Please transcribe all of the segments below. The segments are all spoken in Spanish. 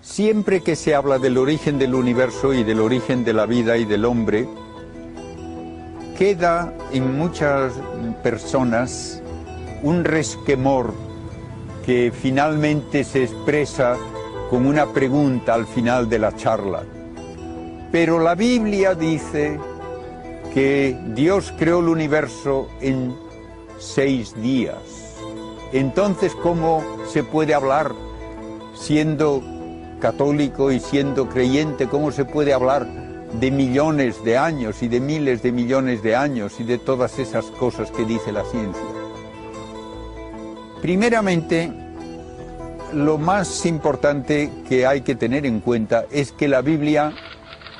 Siempre que se habla del origen del universo y del origen de la vida y del hombre, queda en muchas personas un resquemor que finalmente se expresa con una pregunta al final de la charla. Pero la Biblia dice que Dios creó el universo en 6 días. Entonces, ¿cómo se puede hablar, siendo católico y siendo creyente, cómo se puede hablar de millones de años y de miles de millones de años y de todas esas cosas que dice la ciencia? Primeramente, lo más importante que hay que tener en cuenta es que la Biblia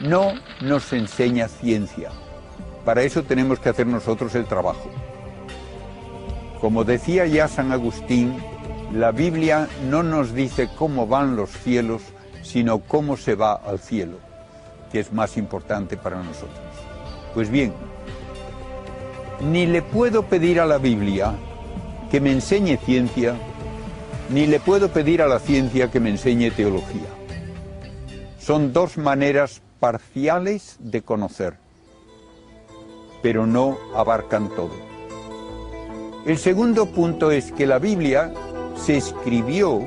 no nos enseña ciencia. Para eso tenemos que hacer nosotros el trabajo. Como decía ya San Agustín, la Biblia no nos dice cómo van los cielos, sino cómo se va al cielo, que es más importante para nosotros. Pues bien, ni le puedo pedir a la Biblia que me enseñe ciencia, ni le puedo pedir a la ciencia que me enseñe teología. Son dos maneras parciales de conocer, pero no abarcan todo. El segundo punto es que la Biblia se escribió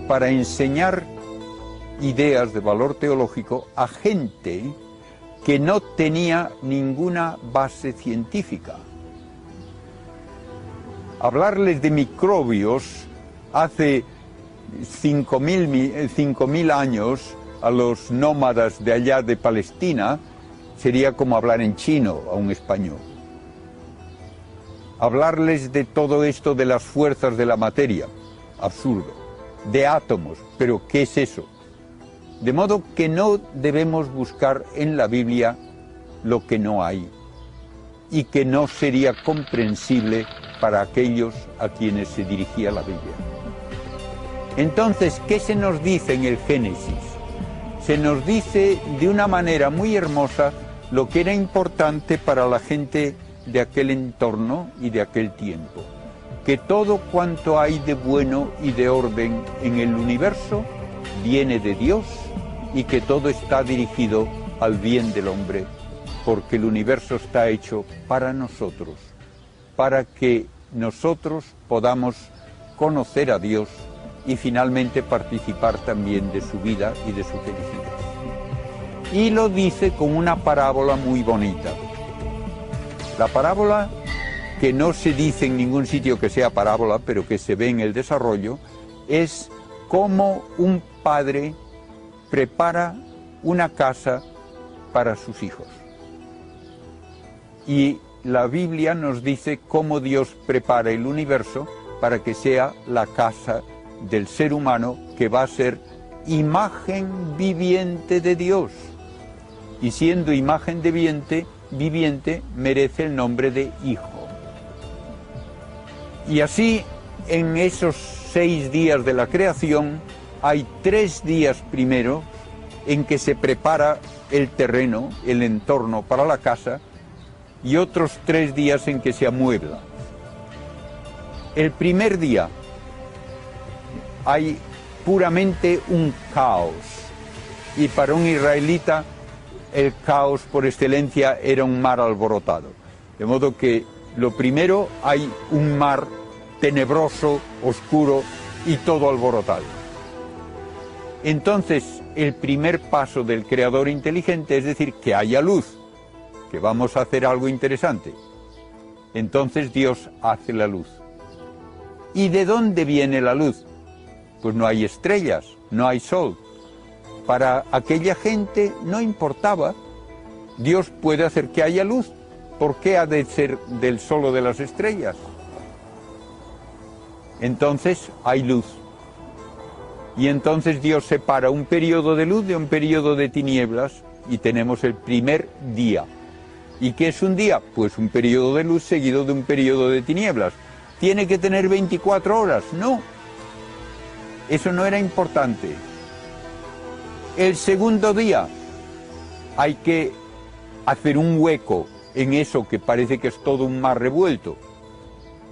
para enseñar ideas de valor teológico a gente que no tenía ninguna base científica. Hablarles de microbios hace 5.000 años a los nómadas de allá de Palestina sería como hablar en chino a un español. Hablarles de todo esto de las fuerzas de la materia, absurdo. De átomos, pero ¿qué es eso? De modo que no debemos buscar en la Biblia lo que no hay y que no sería comprensible para aquellos a quienes se dirigía la Biblia. Entonces, ¿qué se nos dice en el Génesis? Se nos dice de una manera muy hermosa lo que era importante para la gente de aquel entorno y de aquel tiempo, que todo cuanto hay de bueno y de orden en el universo viene de Dios y que todo está dirigido al bien del hombre, porque el universo está hecho para nosotros, para que nosotros podamos conocer a Dios y finalmente participar también de su vida y de su felicidad. Y lo dice con una parábola muy bonita. La parábola, que no se dice en ningún sitio que sea parábola, pero que se ve en el desarrollo, es cómo un padre prepara una casa para sus hijos. Y la Biblia nos dice cómo Dios prepara el universo para que sea la casa del ser humano, que va a ser imagen viviente de Dios. Y siendo imagen viviente merece el nombre de hijo. Y así, en esos 6 días de la creación, hay 3 días primero en que se prepara el terreno, el entorno para la casa, y otros 3 días en que se amuebla. El primer día hay puramente un caos, y para un israelita el caos por excelencia era un mar alborotado. De modo que lo primero, hay un mar tenebroso, oscuro y todo alborotado. Entonces, el primer paso del creador inteligente es decir, que haya luz, que vamos a hacer algo interesante. Entonces Dios hace la luz. ¿Y de dónde viene la luz? Pues no hay estrellas, no hay sol. Para aquella gente no importaba. Dios puede hacer que haya luz. ¿Por qué ha de ser del sol o de las estrellas? Entonces hay luz. Y entonces Dios separa un periodo de luz de un periodo de tinieblas y tenemos el primer día. ¿Y qué es un día? Pues un periodo de luz seguido de un periodo de tinieblas. ¿Tiene que tener 24 horas? No. Eso no era importante. El segundo día hay que hacer un hueco en eso que parece que es todo un mar revuelto.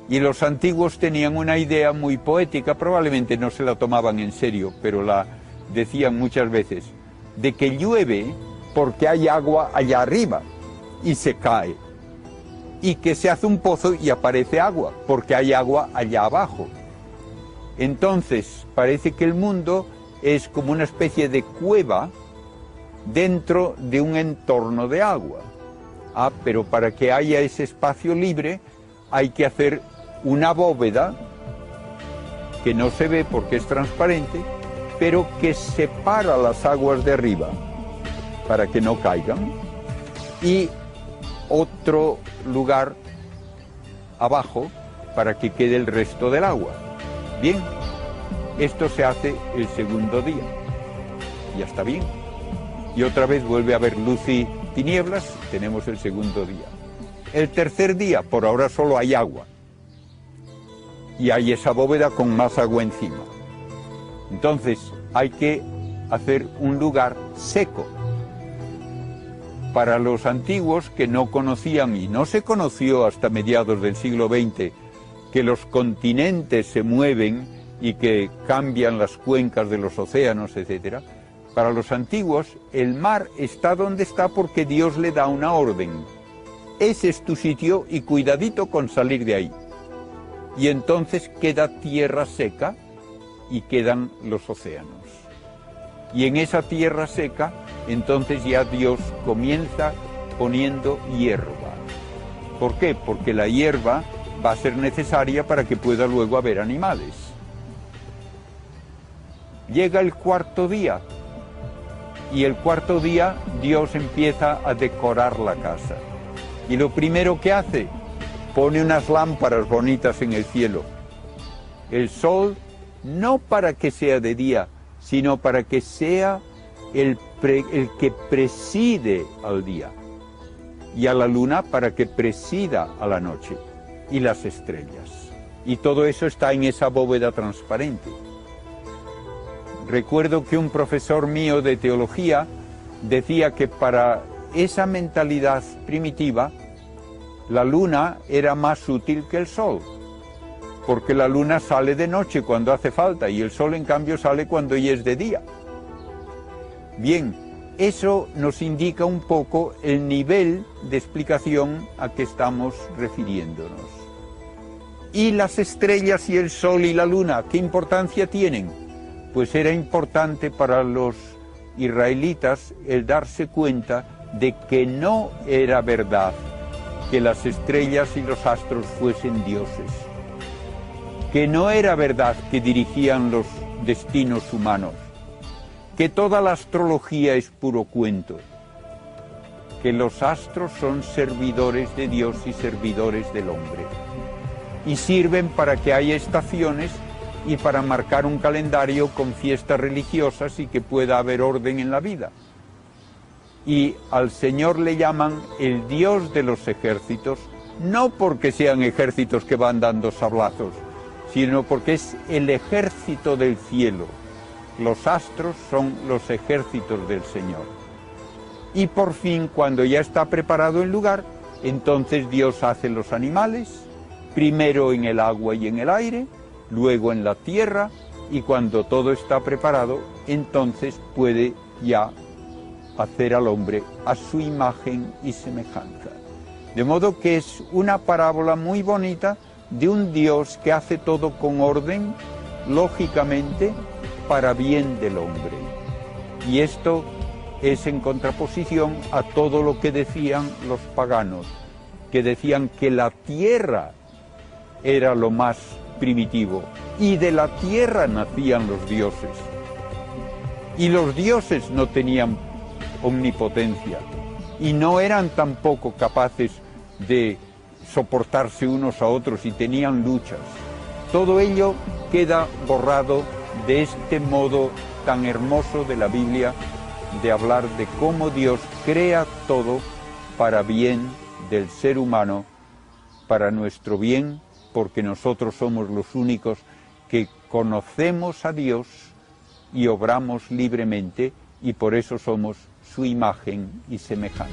Y los antiguos tenían una idea muy poética, probablemente no se la tomaban en serio, pero la decían muchas veces, de que llueve porque hay agua allá arriba y se cae, y que se hace un pozo y aparece agua, porque hay agua allá abajo. Entonces, parece que el mundo es como una especie de cueva dentro de un entorno de agua. Pero para que haya ese espacio libre hay que hacer una bóveda que no se ve porque es transparente, pero que separa las aguas de arriba para que no caigan, y otro lugar abajo para que quede el resto del agua. Bien, esto se hace el segundo día. Ya está bien. Y otra vez vuelve a haber luz y tinieblas, tenemos el segundo día. El tercer día, por ahora solo hay agua. Y hay esa bóveda con más agua encima. Entonces hay que hacer un lugar seco. Para los antiguos que no conocían, y no se conoció hasta mediados del siglo XX, que los continentes se mueven y que cambian las cuencas de los océanos, etc. Para los antiguos, el mar está donde está porque Dios le da una orden. Ese es tu sitio y cuidadito con salir de ahí. Y entonces queda tierra seca y quedan los océanos. Y en esa tierra seca, entonces ya Dios comienza poniendo hierba. ¿Por qué? Porque la hierba va a ser necesaria para que pueda luego haber animales. Llega el cuarto día, y el cuarto día Dios empieza a decorar la casa. Y lo primero que hace, pone unas lámparas bonitas en el cielo. El sol, no para que sea de día, sino para que sea el que preside al día, y a la luna para que presida a la noche, y las estrellas. Y todo eso está en esa bóveda transparente. Recuerdo que un profesor mío de teología decía que para esa mentalidad primitiva, la luna era más útil que el sol, porque la luna sale de noche cuando hace falta y el sol en cambio sale cuando ya es de día. Bien, eso nos indica un poco el nivel de explicación a que estamos refiriéndonos. ¿Y las estrellas y el sol y la luna, qué importancia tienen? Pues era importante para los israelitas el darse cuenta de que no era verdad que las estrellas y los astros fuesen dioses, que no era verdad que dirigían los destinos humanos, que toda la astrología es puro cuento, que los astros son servidores de Dios y servidores del hombre, y sirven para que haya estaciones y para marcar un calendario con fiestas religiosas y que pueda haber orden en la vida. Y al Señor le llaman el Dios de los ejércitos, no porque sean ejércitos que van dando sablazos, sino porque es el ejército del cielo. Los astros son los ejércitos del Señor. Y por fin, cuando ya está preparado el lugar, entonces Dios hace los animales, primero en el agua y en el aire, luego en la tierra, y cuando todo está preparado, entonces puede ya hacer al hombre a su imagen y semejanza. De modo que es una parábola muy bonita de un Dios que hace todo con orden, lógicamente, para bien del hombre. Y esto es en contraposición a todo lo que decían los paganos, que decían que la tierra era lo más primitivo, y de la tierra nacían los dioses. Y los dioses no tenían omnipotencia, y no eran tampoco capaces de soportarse unos a otros y tenían luchas. Todo ello queda borrado de este modo tan hermoso de la Biblia de hablar de cómo Dios crea todo para bien del ser humano, para nuestro bien, porque nosotros somos los únicos que conocemos a Dios y obramos libremente, y por eso somos su imagen y semejanza.